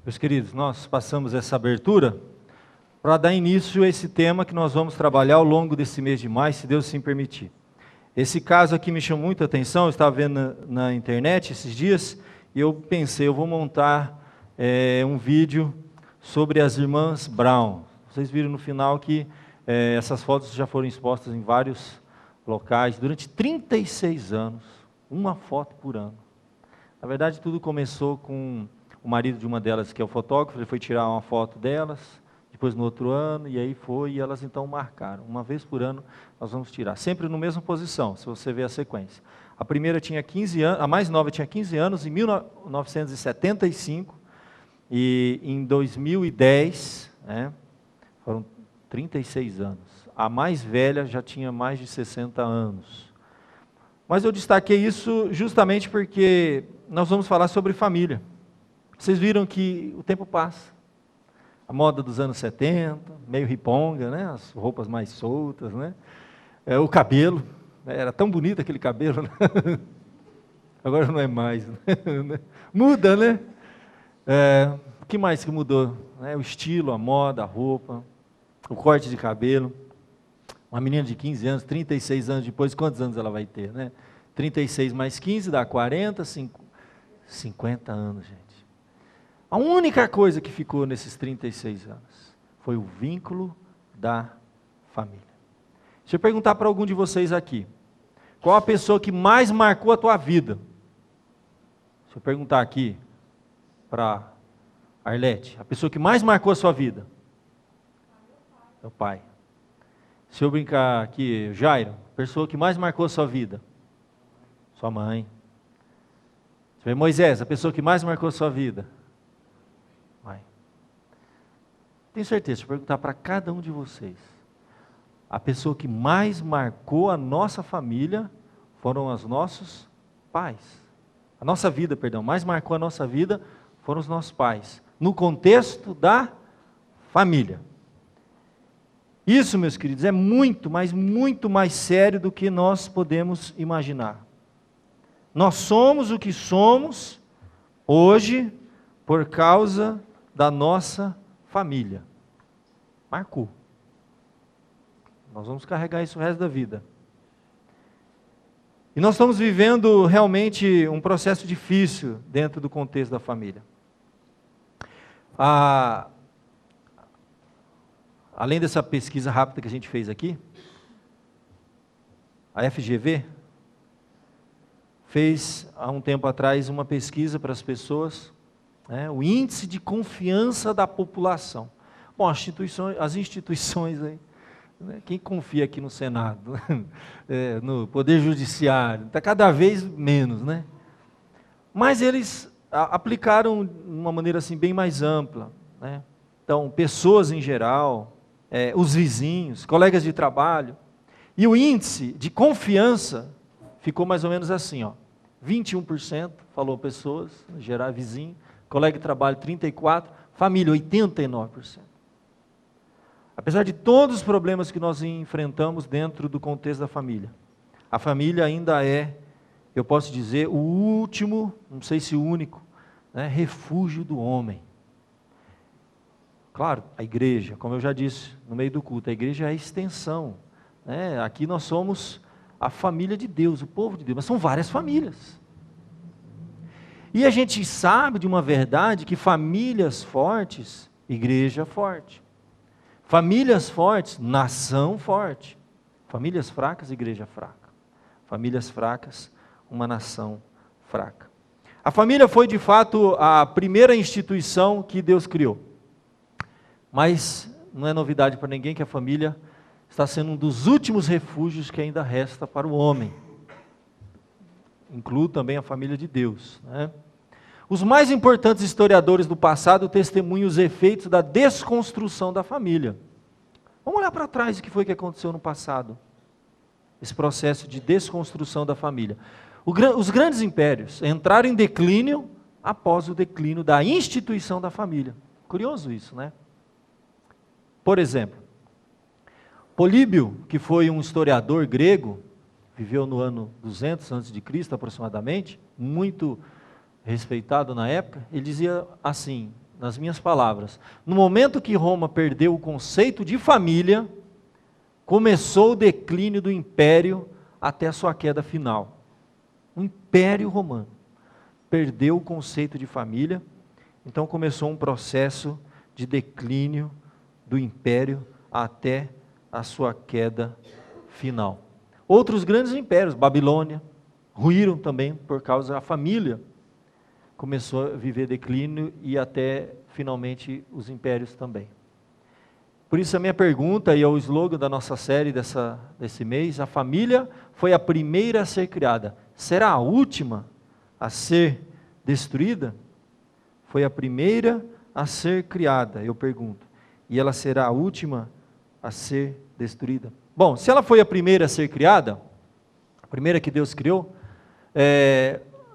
Meus queridos, nós passamos essa abertura para dar início a esse tema que nós vamos trabalhar ao longo desse mês de maio, se Deus assim permitir. Esse caso aqui me chamou muita atenção, eu estava vendo na internet esses dias, e eu pensei, eu vou montar um vídeo sobre as irmãs Brown. Vocês viram no final que essas fotos já foram expostas em vários locais, durante 36 anos, uma foto por ano. Na verdade, tudo começou com o marido de uma delas, que é o fotógrafo, ele foi tirar uma foto delas, depois no outro ano, e aí foi, e elas então marcaram. Uma vez por ano nós vamos tirar, sempre na mesma posição, se você ver a sequência. A primeira tinha 15 anos, a mais nova tinha 15 anos, em 1975, e em 2010, foram 36 anos. A mais velha já tinha mais de 60 anos. Mas eu destaquei isso justamente porque nós vamos falar sobre família. Vocês viram que o tempo passa. A moda dos anos 70, meio riponga, né? As roupas mais soltas, né? O cabelo, era tão bonito aquele cabelo, né? Agora não é mais. Né? Muda, né? O que mais que mudou? O estilo, a moda, a roupa, o corte de cabelo. Uma menina de 15 anos, 36 anos depois, quantos anos ela vai ter, né? 36 mais 15 dá 40, 50 anos, gente. A única coisa que ficou nesses 36 anos foi o vínculo da família. Deixa eu perguntar para algum de vocês aqui. Qual a pessoa que mais marcou a tua vida? Deixa eu perguntar aqui para Arlete. A pessoa que mais marcou a sua vida? Meu pai. Se eu brincar aqui, Jairo, a pessoa que mais marcou a sua vida? Sua mãe. Deixa eu ver, Moisés, a pessoa que mais marcou a sua vida? Mãe. Tenho certeza, deixa eu perguntar para cada um de vocês. A pessoa que mais marcou a nossa família foram os nossos pais. A nossa vida, perdão, mais marcou a nossa vida foram os nossos pais. No contexto da família. Isso, meus queridos, é muito, mas muito mais sério do que nós podemos imaginar. Nós somos o que somos hoje por causa da nossa família. Marcou. Nós vamos carregar isso o resto da vida. E nós estamos vivendo realmente um processo difícil dentro do contexto da família. Além dessa pesquisa rápida que a gente fez aqui, a FGV fez há um tempo atrás uma pesquisa para as pessoas, o índice de confiança da população. Bom, as instituições aí, quem confia aqui no Senado, no Poder Judiciário, está cada vez menos, né? Mas eles aplicaram de uma maneira assim bem mais ampla, né? Então, pessoas em geral, os vizinhos, colegas de trabalho, e o índice de confiança ficou mais ou menos assim, 21% falou pessoas, em geral vizinho, colega de trabalho 34%, família 89%. Apesar de todos os problemas que nós enfrentamos dentro do contexto da família, a família ainda é, eu posso dizer, o último, não sei se o único, refúgio do homem. Claro, a igreja, como eu já disse no meio do culto, a igreja é a extensão. Aqui nós somos a família de Deus, o povo de Deus, mas são várias famílias. E a gente sabe de uma verdade que famílias fortes, igreja forte. Famílias fortes, nação forte. Famílias fracas, igreja fraca. Famílias fracas, uma nação fraca. A família foi de fato a primeira instituição que Deus criou. Mas não é novidade para ninguém que a família está sendo um dos últimos refúgios que ainda resta para o homem. Incluo também a família de Deus. Os mais importantes historiadores do passado testemunham os efeitos da desconstrução da família. Vamos olhar para trás o que foi que aconteceu no passado. Esse processo de desconstrução da família. Os grandes impérios entraram em declínio após o declínio da instituição da família. Curioso isso, né? Por exemplo, Políbio, que foi um historiador grego, viveu no ano 200 a.C. aproximadamente, muito respeitado na época, ele dizia assim, nas minhas palavras, no momento que Roma perdeu o conceito de família, começou o declínio do império até a sua queda final. O Império Romano perdeu o conceito de família, então começou um processo de declínio do império até a sua queda final. Outros grandes impérios, Babilônia, ruíram também por causa da família. Começou a viver declínio e até finalmente os impérios também. Por isso a minha pergunta, e é o slogan da nossa série desse mês, a família foi a primeira a ser criada. Será a última a ser destruída? Foi a primeira a ser criada, eu pergunto. E ela será a última a ser destruída? Bom, se ela foi a primeira a ser criada, a primeira que Deus criou,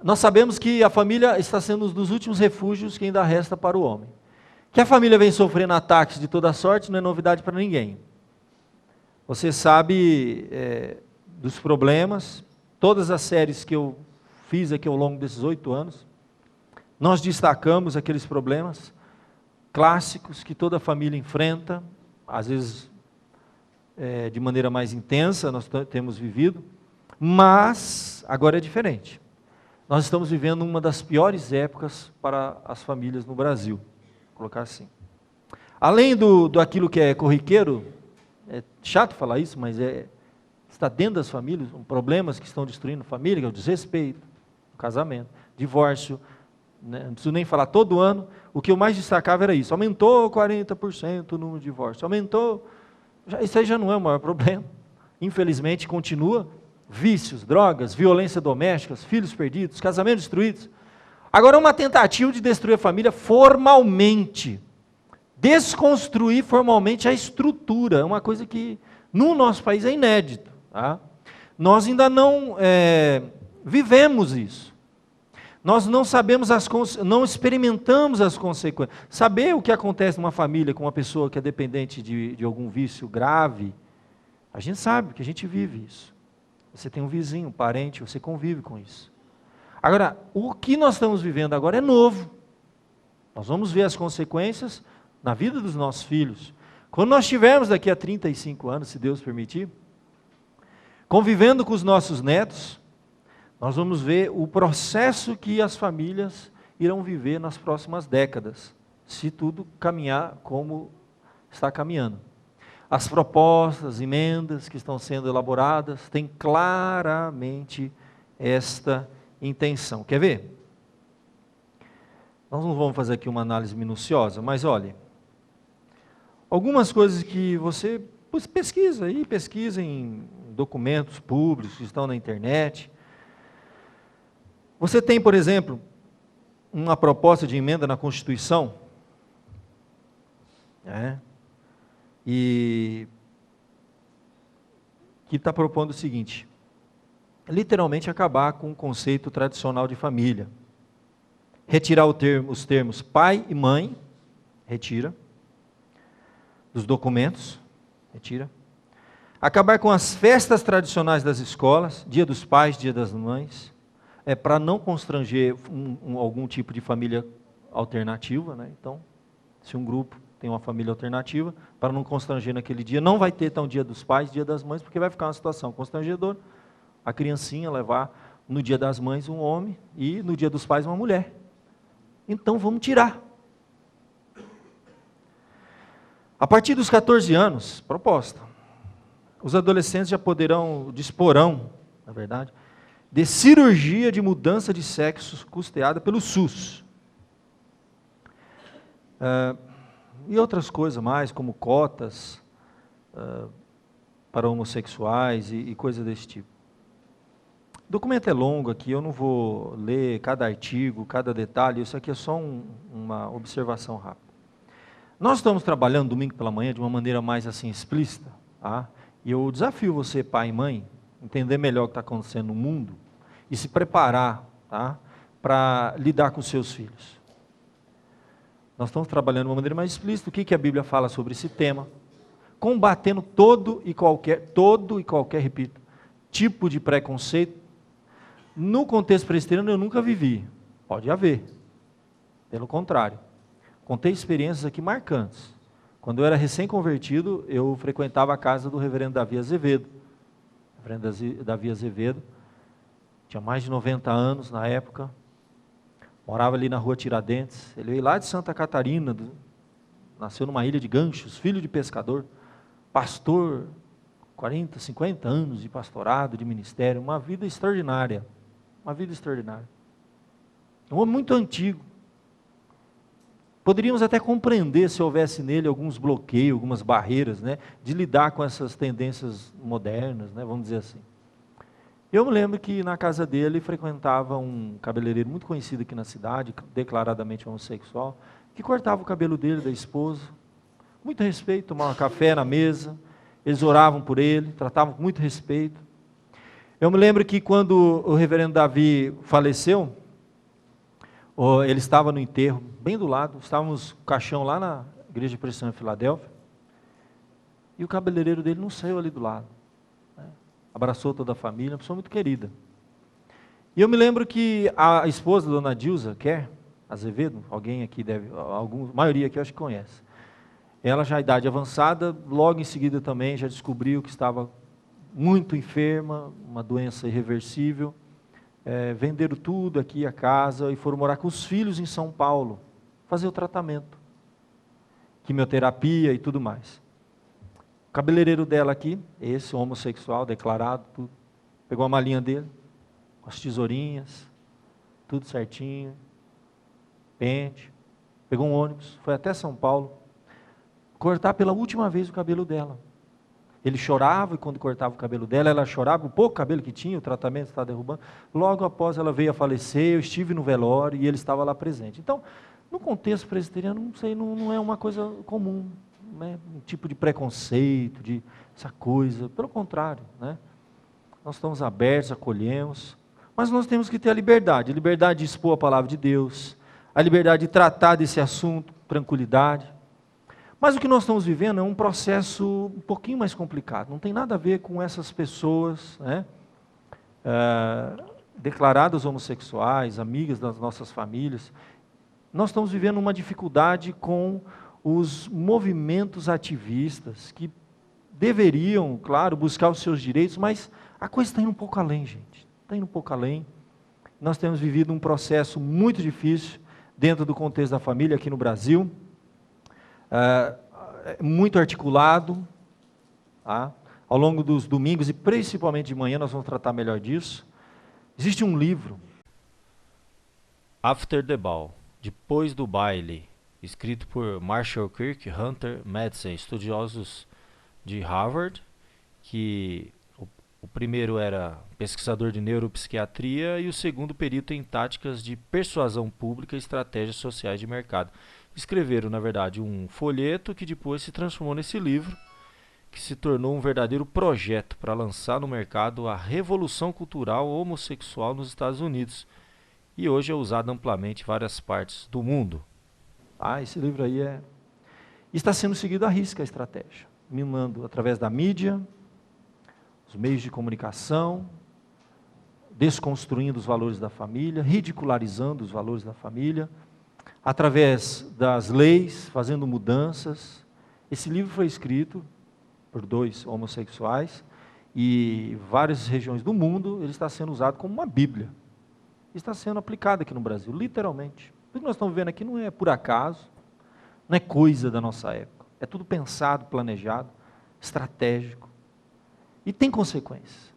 nós sabemos que a família está sendo um dos últimos refúgios que ainda resta para o homem. Que a família vem sofrendo ataques de toda sorte não é novidade para ninguém. Você sabe dos problemas, todas as séries que eu fiz aqui ao longo desses 8 anos, nós destacamos aqueles problemas clássicos que toda família enfrenta, às vezes de maneira mais intensa, nós temos vivido, mas agora é diferente. Nós estamos vivendo uma das piores épocas para as famílias no Brasil, vou colocar assim. Além do aquilo que é corriqueiro, é chato falar isso, mas está dentro das famílias, problemas que estão destruindo a família, que é o desrespeito, o casamento, divórcio, né? Não preciso nem falar, todo ano, o que eu mais destacava era isso, aumentou 40% o número de divórcios, aumentou, isso aí já não é o maior problema, infelizmente continua, vícios, drogas, violência doméstica, filhos perdidos, casamentos destruídos. Agora uma tentativa de destruir a família formalmente, desconstruir formalmente a estrutura, é uma coisa que no nosso país é inédito. Tá? Nós ainda não vivemos isso. Nós não sabemos não experimentamos as consequências. Saber o que acontece numa família com uma pessoa que é dependente de algum vício grave, a gente sabe que a gente vive isso. Você tem um vizinho, um parente, você convive com isso. Agora, o que nós estamos vivendo agora é novo. Nós vamos ver as consequências na vida dos nossos filhos. Quando nós estivermos daqui a 35 anos, se Deus permitir, convivendo com os nossos netos, nós vamos ver o processo que as famílias irão viver nas próximas décadas, se tudo caminhar como está caminhando. As propostas, emendas que estão sendo elaboradas, têm claramente esta intenção. Quer ver? Nós não vamos fazer aqui uma análise minuciosa, mas olhe, algumas coisas que você pesquisa em documentos públicos que estão na internet. Você tem, por exemplo, uma proposta de emenda na Constituição, e que está propondo o seguinte, literalmente acabar com o conceito tradicional de família, retirar os termos pai e mãe, retira, dos documentos, retira, acabar com as festas tradicionais das escolas, dia dos pais, dia das mães, para não constranger algum tipo de família alternativa, né? Então, se um grupo tem uma família alternativa, para não constranger naquele dia, não vai ter então dia dos pais, dia das mães, porque vai ficar uma situação constrangedora, a criancinha levar no dia das mães um homem e no dia dos pais uma mulher. Então vamos tirar. A partir dos 14 anos, proposta, os adolescentes já disporão, na verdade, de cirurgia de mudança de sexo custeada pelo SUS. E outras coisas mais, como cotas para homossexuais e coisas desse tipo. O documento é longo aqui, eu não vou ler cada artigo, cada detalhe, isso aqui é só uma observação rápida. Nós estamos trabalhando domingo pela manhã de uma maneira mais assim explícita, tá? E eu desafio você, pai e mãe, entender melhor o que está acontecendo no mundo e se preparar, tá? Para lidar com os seus filhos. Nós estamos trabalhando de uma maneira mais explícita, o que a Bíblia fala sobre esse tema, combatendo todo e qualquer, repito, tipo de preconceito. No contexto presbiteriano eu nunca vivi, pode haver, pelo contrário. Contei experiências aqui marcantes. Quando eu era recém-convertido, eu frequentava a casa do reverendo Davi Azevedo. O reverendo Davi Azevedo tinha mais de 90 anos na época, morava ali na rua Tiradentes. Ele veio lá de Santa Catarina, nasceu numa ilha de Ganchos, filho de pescador, pastor, 40, 50 anos de pastorado, de ministério, uma vida extraordinária. Uma vida extraordinária. Um homem muito antigo. Poderíamos até compreender se houvesse nele alguns bloqueios, algumas barreiras, né, de lidar com essas tendências modernas, né, vamos dizer assim. Eu me lembro que na casa dele frequentava um cabeleireiro muito conhecido aqui na cidade, declaradamente homossexual, que cortava o cabelo dele, da esposa, com muito respeito, tomava café na mesa, eles oravam por ele, tratavam com muito respeito. Eu me lembro que quando o reverendo Davi faleceu, ele estava no enterro, bem do lado, estávamos com o caixão lá na igreja de Presbiteriana em Filadélfia, e o cabeleireiro dele não saiu ali do lado, né? Abraçou toda a família, uma pessoa muito querida. E eu me lembro que a esposa da dona Dilza Azevedo, alguém aqui deve, a maioria aqui eu acho que conhece, ela já a idade avançada, logo em seguida também já descobriu que estava muito enferma, uma doença irreversível. Venderam tudo aqui, a casa, e foram morar com os filhos em São Paulo, fazer o tratamento, quimioterapia e tudo mais. O cabeleireiro dela aqui, esse homossexual declarado, tudo, pegou a malinha dele, com as tesourinhas, tudo certinho, pente, pegou um ônibus, foi até São Paulo, cortar pela última vez o cabelo dela. Ele chorava, e quando cortava o cabelo dela, ela chorava, o pouco cabelo que tinha, o tratamento estava derrubando. Logo após ela veio a falecer, eu estive no velório e ele estava lá presente. Então, no contexto presbiteriano, não sei, não é uma coisa comum, né? Um tipo de preconceito, de essa coisa. Pelo contrário, né? Nós estamos abertos, acolhemos, mas nós temos que ter a liberdade de expor a palavra de Deus, a liberdade de tratar desse assunto com tranquilidade. Mas o que nós estamos vivendo é um processo um pouquinho mais complicado, não tem nada a ver com essas pessoas, né, declaradas homossexuais, amigas das nossas famílias. Nós estamos vivendo uma dificuldade com os movimentos ativistas, que deveriam, claro, buscar os seus direitos, mas a coisa está indo um pouco além, gente, está indo um pouco além. Nós temos vivido um processo muito difícil dentro do contexto da família aqui no Brasil, muito articulado, tá? Ao longo dos domingos e principalmente de manhã nós vamos tratar melhor disso. Existe um livro, After the Ball, Depois do Baile, escrito por Marshall Kirk, Hunter Madsen, estudiosos de Harvard, que o primeiro era pesquisador de neuropsiquiatria e o segundo perito em táticas de persuasão pública e estratégias sociais de mercado. Escreveram, na verdade, um folheto que depois se transformou nesse livro, que se tornou um verdadeiro projeto para lançar no mercado a revolução cultural homossexual nos Estados Unidos. E hoje é usado amplamente em várias partes do mundo. Esse livro aí está sendo seguido à risca a estratégia, minando através da mídia, os meios de comunicação, desconstruindo os valores da família, ridicularizando os valores da família, através das leis, fazendo mudanças. Esse livro foi escrito por 2 homossexuais e várias regiões do mundo. Ele está sendo usado como uma Bíblia. Está sendo aplicado aqui no Brasil, literalmente. O que nós estamos vendo aqui não é por acaso, não é coisa da nossa época. É tudo pensado, planejado, estratégico. E tem consequências.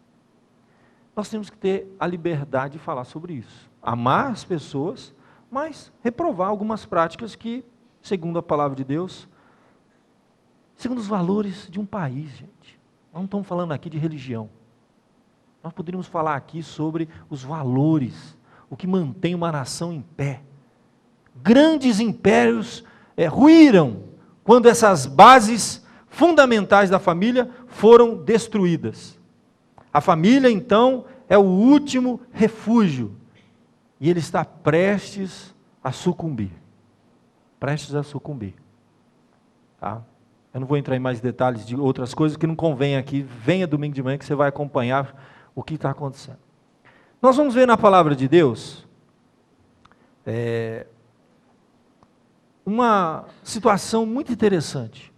Nós temos que ter a liberdade de falar sobre isso. Amar as pessoas, mas reprovar algumas práticas que, segundo a palavra de Deus, segundo os valores de um país, gente. Nós não estamos falando aqui de religião. Nós poderíamos falar aqui sobre os valores, o que mantém uma nação em pé. Grandes impérios ruíram quando essas bases fundamentais da família foram destruídas. A família, então, é o último refúgio. E ele está prestes a sucumbir. Prestes a sucumbir. Tá? Eu não vou entrar em mais detalhes de outras coisas que não convém aqui. Venha domingo de manhã que você vai acompanhar o que está acontecendo. Nós vamos ver na palavra de Deus uma situação muito interessante,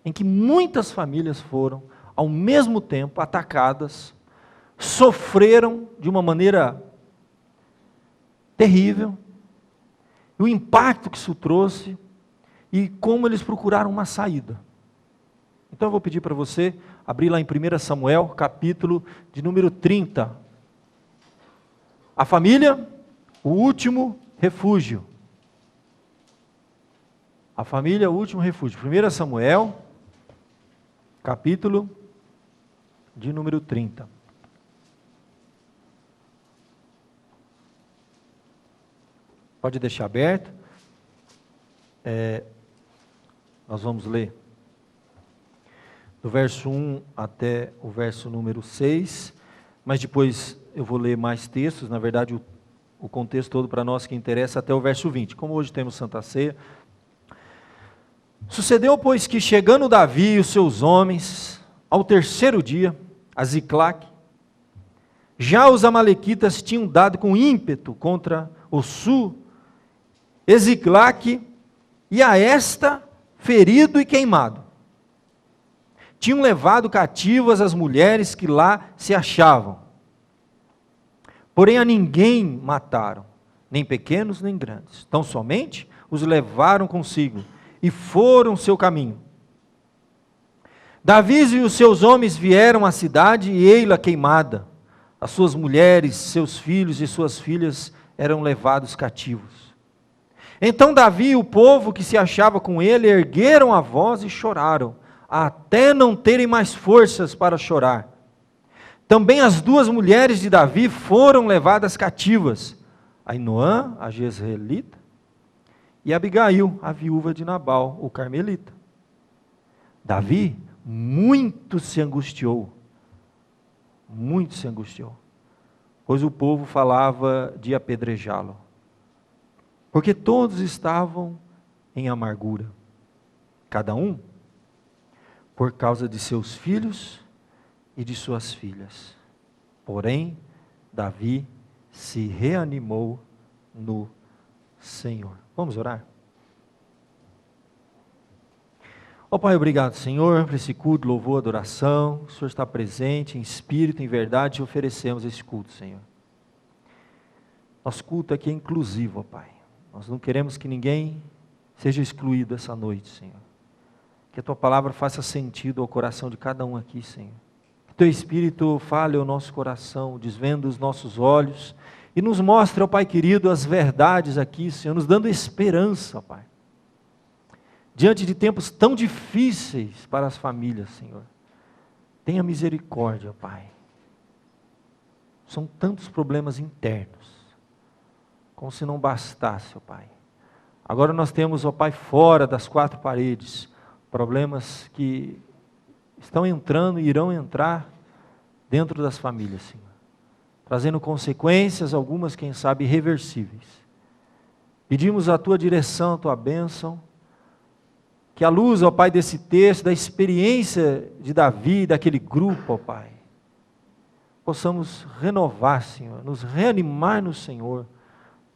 em que muitas famílias foram, ao mesmo tempo, atacadas, sofreram de uma maneira terrível, o impacto que isso trouxe, e como eles procuraram uma saída. Então eu vou pedir para você abrir lá em 1 Samuel, capítulo de número 30. A família, o último refúgio. A família, o último refúgio. 1 Samuel, capítulo de número 30. Pode deixar aberto. Nós vamos ler do verso 1 até o verso número 6, mas depois eu vou ler mais textos, na verdade o contexto todo para nós que interessa até o verso 20. Como hoje temos Santa Ceia. Sucedeu, pois, que chegando Davi e os seus homens, ao terceiro dia, a Ziclague, já os amalequitas tinham dado com ímpeto contra o sul, Ziclague, e a esta ferido e queimado. Tinham levado cativas as mulheres que lá se achavam. Porém a ninguém mataram, nem pequenos nem grandes. Tão somente os levaram consigo e foram seu caminho. Davi e os seus homens vieram à cidade e ei-la queimada. As suas mulheres, seus filhos e suas filhas eram levados cativos. Então Davi e o povo que se achava com ele ergueram a voz e choraram, até não terem mais forças para chorar. Também as duas mulheres de Davi foram levadas cativas, Ainoã, a jezreelita, e Abigail, a viúva de Nabal, o carmelita. Davi muito se angustiou, pois o povo falava de apedrejá-lo, porque todos estavam em amargura, cada um por causa de seus filhos e de suas filhas. Porém, Davi se reanimou no Senhor. Vamos orar? Ó Pai, obrigado, Senhor, por esse culto, louvor, adoração. O Senhor está presente em espírito, em verdade, e oferecemos esse culto, Senhor. Nosso culto aqui é inclusivo, ó Pai. Nós não queremos que ninguém seja excluído essa noite, Senhor. Que a Tua palavra faça sentido ao coração de cada um aqui, Senhor. Que Teu Espírito fale ao nosso coração, desvenda os nossos olhos e nos mostre, ó Pai querido, as verdades aqui, Senhor, nos dando esperança, ó Pai. Diante de tempos tão difíceis para as famílias, Senhor. Tenha misericórdia, ó Pai. São tantos problemas internos, como se não bastasse, ó Pai. Agora nós temos, ó Pai, fora das quatro paredes, problemas que estão entrando e irão entrar dentro das famílias, Senhor. Trazendo consequências, algumas, quem sabe, irreversíveis. Pedimos a Tua direção, a Tua bênção, que à luz, ó Pai, desse texto, da experiência de Davi, daquele grupo, ó Pai, possamos renovar, Senhor, nos reanimar no Senhor,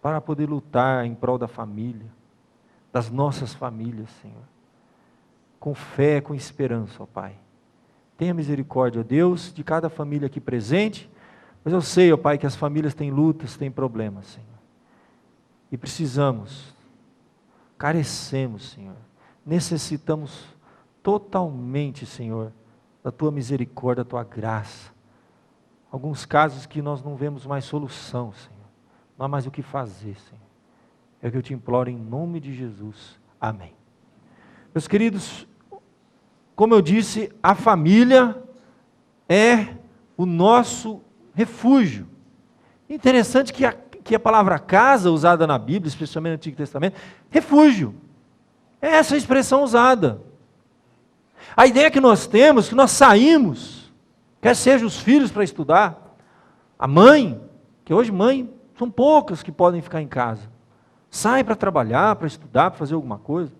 para poder lutar em prol da família, das nossas famílias, Senhor. Com fé, com esperança, ó Pai. Tenha misericórdia, ó Deus, de cada família aqui presente, mas eu sei, ó Pai, que as famílias têm lutas, têm problemas, Senhor. E precisamos, carecemos, Senhor, necessitamos totalmente, Senhor, da Tua misericórdia, da Tua graça. Alguns casos que nós não vemos mais solução, Senhor. Não há mais o que fazer, Senhor. É o que eu te imploro em nome de Jesus. Amém. Meus queridos, como eu disse, a família é o nosso refúgio. Interessante que a palavra casa, usada na Bíblia, especialmente no Antigo Testamento, refúgio. É essa a expressão usada. A ideia que nós temos, que nós saímos, quer seja os filhos para estudar, a mãe, que hoje mãe, são poucas que podem ficar em casa. Sai para trabalhar, para estudar, para fazer alguma coisa.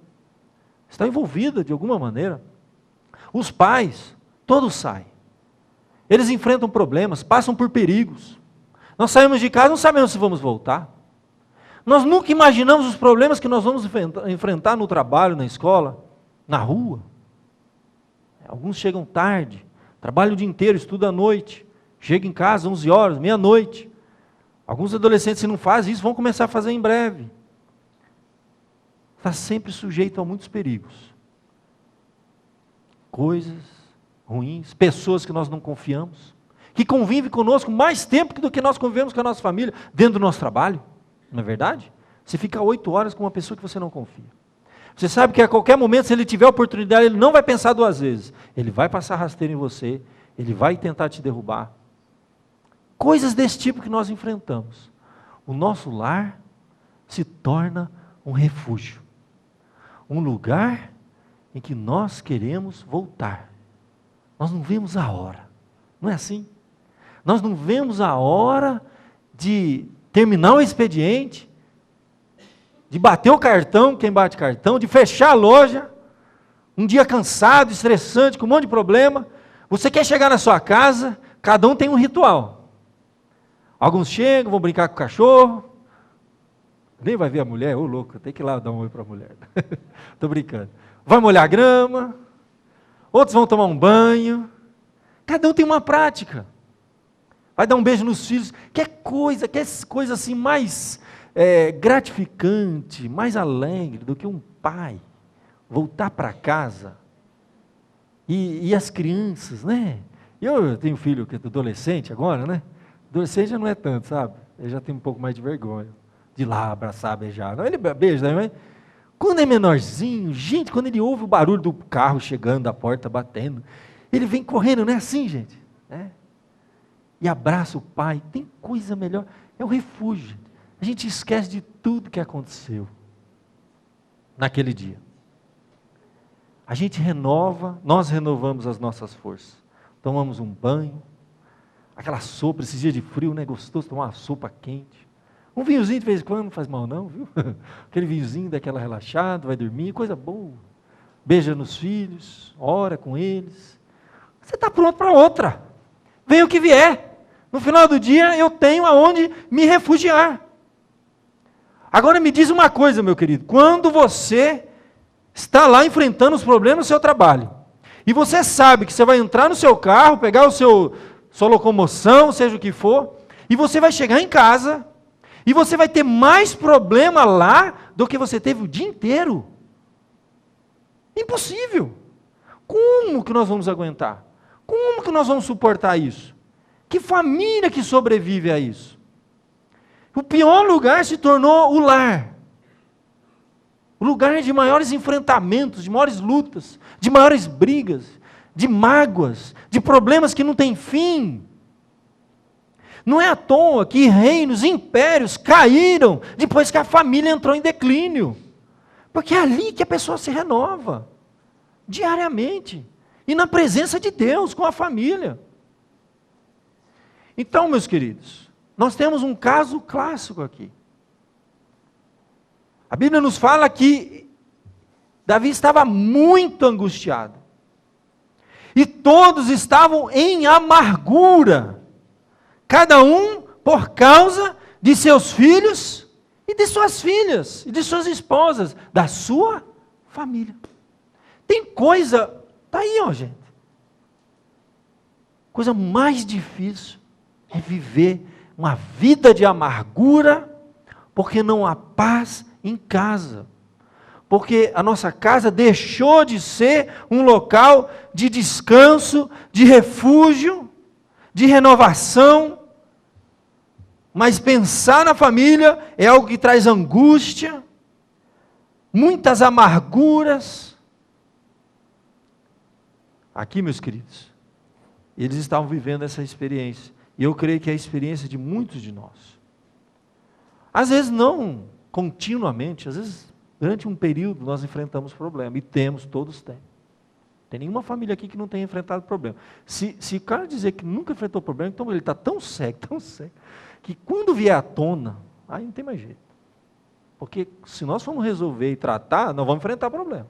Está envolvida de alguma maneira. Os pais, todos saem. Eles enfrentam problemas, passam por perigos. Nós saímos de casa, não sabemos se vamos voltar. Nós nunca imaginamos os problemas que nós vamos enfrentar no trabalho, na escola, na rua. Alguns chegam tarde, trabalham o dia inteiro, estudam à noite, chegam em casa 11 horas, meia-noite. Alguns adolescentes, se não fazem isso, vão começar a fazer em breve. Está sempre sujeito a muitos perigos. Coisas ruins, pessoas que nós não confiamos, que convivem conosco mais tempo do que nós convivemos com a nossa família, dentro do nosso trabalho. Não é verdade? Você fica 8 horas com uma pessoa que você não confia. Você sabe que a qualquer momento, se ele tiver oportunidade, ele não vai pensar 2 vezes. Ele vai passar rasteiro em você, ele vai tentar te derrubar. Coisas desse tipo que nós enfrentamos. O nosso lar se torna um refúgio. Um lugar em que nós queremos voltar. Nós não vemos a hora. Não é assim? Nós não vemos a hora de terminar o expediente, de bater o cartão, quem bate cartão, de fechar a loja, um dia cansado, estressante, com um monte de problema. Você quer chegar na sua casa, cada um tem um ritual. Alguns chegam, vão brincar com o cachorro, nem vai ver a mulher, ô louco, tem que ir lá dar um oi para a mulher. Estou brincando. Vai molhar a grama, outros vão tomar um banho, cada um tem uma prática. Vai dar um beijo nos filhos, quer coisa assim mais gratificante, mais alegre do que um pai voltar para casa e as crianças, né? Eu tenho filho que é adolescente agora, né? Adolescente já não é tanto, sabe? Ele já tem um pouco mais de vergonha de ir lá abraçar, beijar. Não, ele beija, né? Quando é menorzinho, gente, quando ele ouve o barulho do carro chegando, a porta batendo, ele vem correndo, não é assim, gente? É. E abraça o pai, tem coisa melhor, é o refúgio. A gente esquece de tudo que aconteceu naquele dia. A gente nós renovamos as nossas forças. Tomamos um banho, aquela sopa, esses dias de frio, né? Gostoso tomar uma sopa quente. Um vinhozinho de vez em quando não faz mal não, viu? Aquele vinhozinho daquela relaxada, vai dormir, coisa boa. Beija nos filhos, ora com eles. Você está pronto para outra. Venha o que vier. No final do dia eu tenho aonde me refugiar. Agora me diz uma coisa, meu querido. Quando você está lá enfrentando os problemas do seu trabalho, e você sabe que você vai entrar no seu carro, pegar sua locomoção, seja o que for, e você vai chegar em casa, e você vai ter mais problema lá do que você teve o dia inteiro. Impossível. Como que nós vamos aguentar? Como que nós vamos suportar isso? Que família que sobrevive a isso? O pior lugar se tornou o lar. O lugar de maiores enfrentamentos, de maiores lutas, de maiores brigas, de mágoas, de problemas que não têm fim. Não é à toa que reinos, impérios caíram depois que a família entrou em declínio. Porque é ali que a pessoa se renova, diariamente, e na presença de Deus, com a família. Então, meus queridos, nós temos um caso clássico aqui. A Bíblia nos fala que Davi estava muito angustiado. E todos estavam em amargura. Cada um por causa de seus filhos e de suas filhas, e de suas esposas, da sua família. Tem coisa, está aí, ó, gente. Coisa mais difícil é viver uma vida de amargura, porque não há paz em casa. Porque a nossa casa deixou de ser um local de descanso, de refúgio, de renovação. Mas pensar na família é algo que traz angústia, muitas amarguras. Aqui, meus queridos, eles estavam vivendo essa experiência. E eu creio que é a experiência de muitos de nós. Às vezes não continuamente, às vezes durante um período nós enfrentamos problema. E todos têm. Não tem nenhuma família aqui que não tenha enfrentado problema. Se o cara dizer que nunca enfrentou problema, então ele está tão cego, que quando vier à tona, aí não tem mais jeito. Porque se nós formos resolver e tratar, nós vamos enfrentar problema.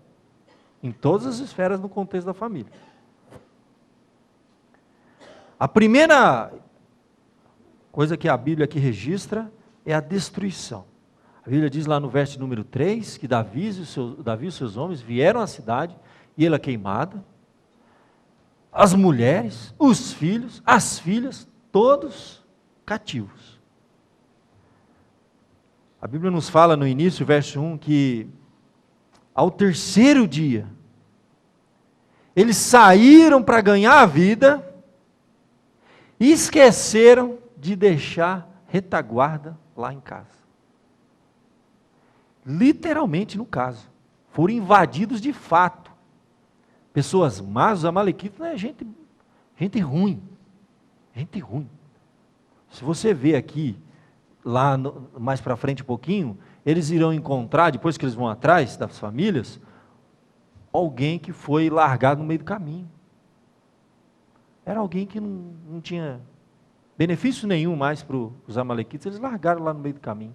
Em todas as esferas no contexto da família. A primeira coisa que a Bíblia aqui registra é a destruição. A A Bíblia diz lá no verso número 3, que Davi e os seus homens vieram à cidade, e ela queimada, as mulheres, os filhos, as filhas, todos cativos. A Bíblia nos fala no início, verso 1, que ao terceiro dia, eles saíram para ganhar a vida e esqueceram de deixar retaguarda lá em casa. Literalmente no caso, foram invadidos de fato. Pessoas más, os amalequitas, não é gente ruim. Gente ruim. Se você vê aqui, lá mais para frente um pouquinho, eles irão encontrar, depois que eles vão atrás das famílias, alguém que foi largado no meio do caminho. Era alguém que não tinha benefício nenhum mais para os amalequitas, eles largaram lá no meio do caminho.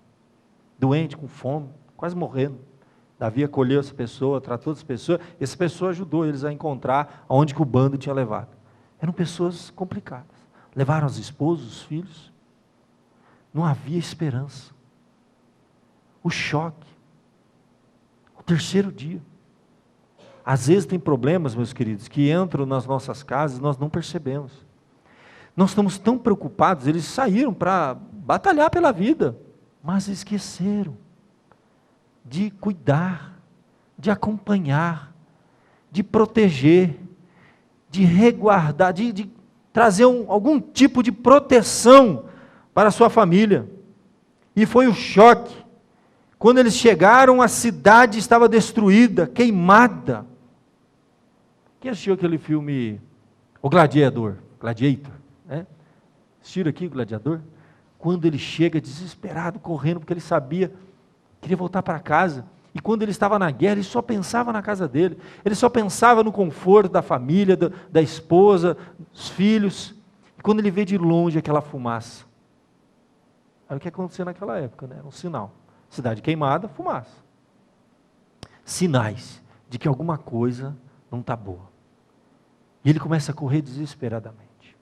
Doente, com fome, quase morrendo. Davi acolheu essa pessoa, tratou essa pessoa, e essa pessoa ajudou eles a encontrar onde que o bando tinha levado. Eram pessoas complicadas. Levaram as esposas, os filhos. Não havia esperança. O choque. O terceiro dia. Às vezes tem problemas, meus queridos, que entram nas nossas casas e nós não percebemos. Nós estamos tão preocupados, eles saíram para batalhar pela vida, mas esqueceram de cuidar, de acompanhar, de proteger, de reguardar, de trazer algum tipo de proteção para a sua família. E foi o choque. Quando eles chegaram, a cidade estava destruída, queimada. Quem assistiu aquele filme O Gladiador? Gladiator, né? Assistiram aqui o Gladiador? Quando ele chega desesperado, correndo, porque ele sabia, queria voltar para casa. E quando ele estava na guerra, ele só pensava na casa dele. Ele só pensava no conforto da família, da esposa, dos filhos. E quando ele vê de longe aquela fumaça. Era o que acontecia naquela época, né? Era um sinal. Cidade queimada, fumaça. Sinais de que alguma coisa não está boa. E ele começa a correr desesperadamente.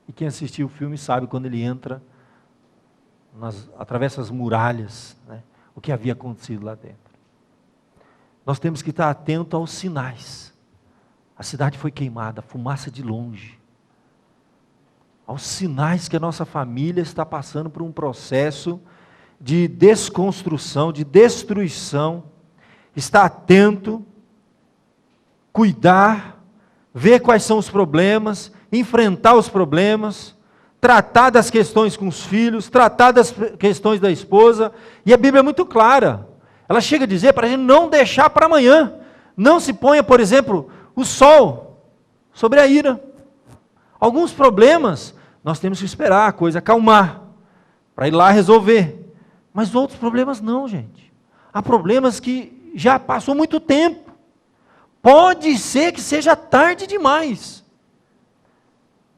E quem assistiu o filme sabe quando ele entra, atravessa as muralhas, né, o que havia acontecido lá dentro. Nós temos que estar atentos aos sinais. A cidade foi queimada, fumaça de longe. Aos sinais que a nossa família está passando por um processo de desconstrução, de destruição. Estar atento, cuidar, ver quais são os problemas, enfrentar os problemas, tratar das questões com os filhos, tratar das questões da esposa. E a Bíblia é muito clara. Ela chega a dizer para a gente não deixar para amanhã. Não se ponha, por exemplo, o sol sobre a ira. Alguns problemas nós temos que esperar a coisa acalmar, para ir lá resolver. Mas outros problemas não, gente. Há problemas que já passou muito tempo. Pode ser que seja tarde demais.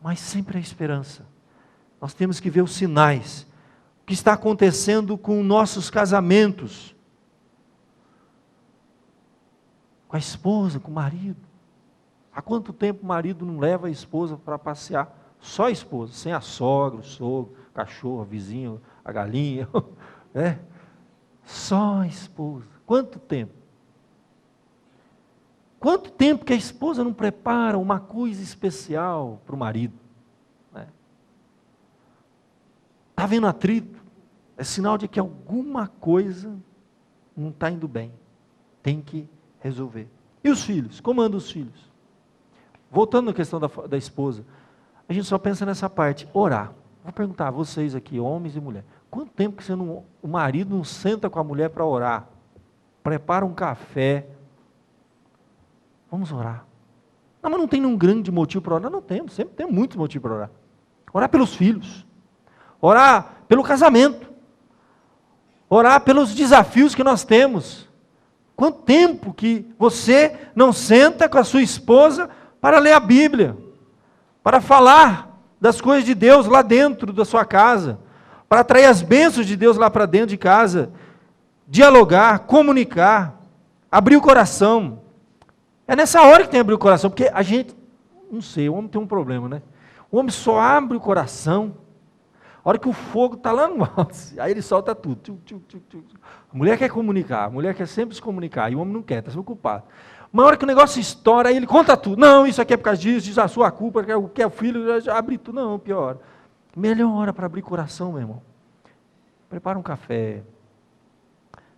Mas sempre há esperança. Nós temos que ver os sinais. O que está acontecendo com nossos casamentos. Com a esposa, com o marido. Há quanto tempo o marido não leva a esposa para passear? Só a esposa, sem a sogra, o sogro, o cachorro, a vizinha, a galinha. É? Só a esposa. Quanto tempo? Quanto tempo que a esposa não prepara uma coisa especial para o marido? Está vendo atrito? É sinal de que alguma coisa não está indo bem. Tem que resolver. E os filhos? Como andam os filhos? Voltando à questão da esposa, a gente só pensa nessa parte, orar. Vou perguntar a vocês aqui, homens e mulheres, quanto tempo que o marido não senta com a mulher para orar? Prepara um café. Vamos orar. Não, mas não tem nenhum grande motivo para orar. Não temos, sempre tem muitos motivos para orar. Orar pelos filhos. Orar pelo casamento. Orar pelos desafios que nós temos. Quanto tempo que você não senta com a sua esposa para ler a Bíblia? Para falar das coisas de Deus lá dentro da sua casa. Para atrair as bênçãos de Deus lá para dentro de casa. Dialogar, comunicar. Abrir o coração. É nessa hora que tem que abrir o coração. Porque a gente, não sei, o homem tem um problema, né? O homem só abre o coração. A hora que o fogo está lá no alto, aí ele solta tudo. A mulher quer comunicar, a mulher quer sempre se comunicar, e o homem não quer, está sendo culpado. Mas a hora que o negócio estoura, aí ele conta tudo. Não, isso aqui é por causa disso, diz a sua culpa, que é o filho, já abre tudo. Não, pior. Melhor hora para abrir coração, meu irmão. Prepara um café,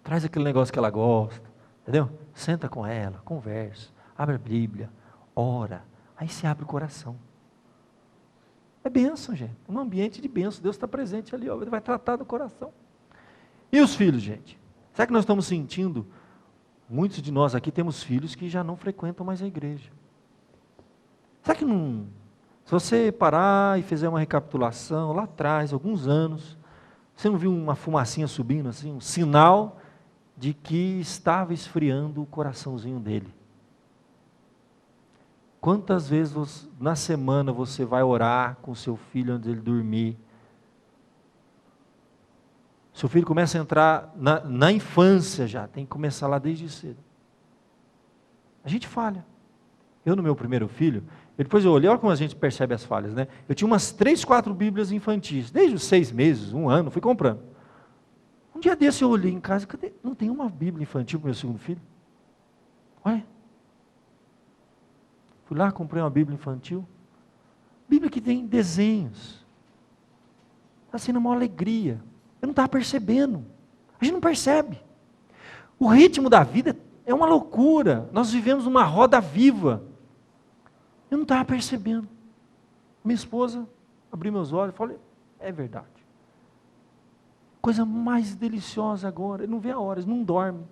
traz aquele negócio que ela gosta, entendeu? Senta com ela, conversa, abre a Bíblia, ora, aí se abre o coração. É bênção, gente. Um ambiente de bênção. Deus está presente ali, ó, ele vai tratar do coração. E os filhos, gente? Será que nós estamos sentindo? Muitos de nós aqui temos filhos que já não frequentam mais a igreja. Será que não? Se você parar e fizer uma recapitulação lá atrás, alguns anos, você não viu uma fumacinha subindo assim, um sinal de que estava esfriando o coraçãozinho dele? Quantas vezes na semana você vai orar com seu filho antes dele dormir? Seu filho começa a entrar na infância já, tem que começar lá desde cedo. A gente falha. Eu no meu primeiro filho, depois eu olhei, olha como a gente percebe as falhas, né? Eu tinha umas 3, 4 Bíblias infantis, desde os 6 meses, 1 ano, fui comprando. Um dia desse eu olhei em casa, cadê? Não tem uma Bíblia infantil para o meu segundo filho? Olha. Fui lá, comprei uma Bíblia infantil. Bíblia que tem desenhos. Está sendo uma alegria. Eu não estava percebendo. A gente não percebe. O ritmo da vida é uma loucura. Nós vivemos uma roda viva. Eu não estava percebendo. Minha esposa abriu meus olhos e falou, é verdade. Coisa mais deliciosa agora. Ele não vê a hora, ele não dorme.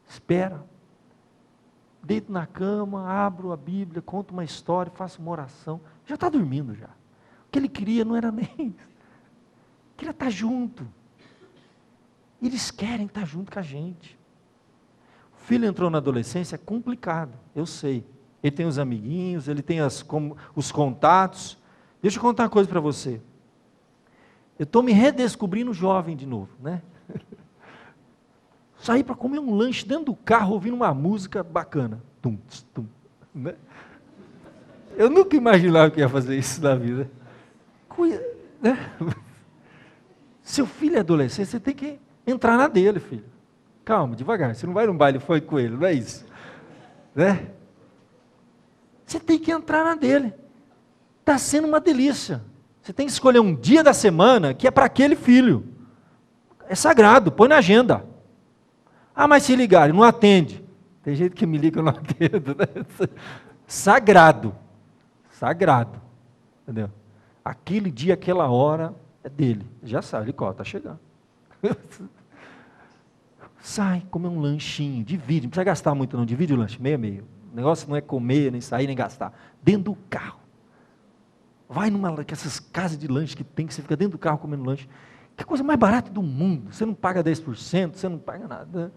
Espera. Deito na cama, abro a Bíblia, conto uma história, faço uma oração. Já está dormindo já. O que ele queria não era nem isso. Queria estar junto. Eles querem estar junto com a gente. O filho entrou na adolescência, é complicado, eu sei. Ele tem os amiguinhos, ele tem os contatos. Deixa eu contar uma coisa para você. Eu estou me redescobrindo jovem de novo, né? Saí para comer um lanche dentro do carro, ouvindo uma música bacana. Tum, tum, né? Eu nunca imaginava que ia fazer isso na vida. Né? Seu filho é adolescente, você tem que entrar na dele, filho. Calma, devagar, você não vai num baile funk com ele, não é isso. Né? Você tem que entrar na dele. Está sendo uma delícia. Você tem que escolher um dia da semana que é para aquele filho. É sagrado, põe na agenda. Ah, mas se ligarem, não atende. Tem gente que me liga, eu não atendo. Né? Sagrado. Sagrado. Entendeu? Aquele dia, aquela hora é dele. Já sabe, ele está chegando. Sai, come um lanchinho, divide. Não precisa gastar muito não, divide o lanche, meio a meio. O negócio não é comer, nem sair, nem gastar. Dentro do carro. Vai numa dessas casas de lanche que tem, que você fica dentro do carro comendo lanche. Que coisa mais barata do mundo. Você não paga 10%, você não paga nada.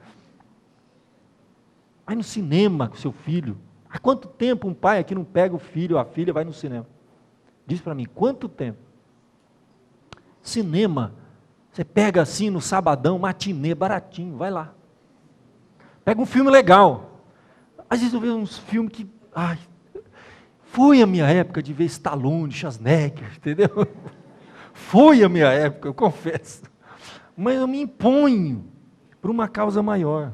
Vai no cinema com seu filho. Há quanto tempo um pai aqui não pega o filho ou a filha e vai no cinema? Diz para mim, quanto tempo? Cinema, você pega assim no sabadão, matinê, baratinho, vai lá. Pega um filme legal. Às vezes eu vejo uns filmes que... Ai, foi a minha época de ver Stallone, Schwarzenegger, entendeu? Foi a minha época, eu confesso. Mas eu me imponho por uma causa maior.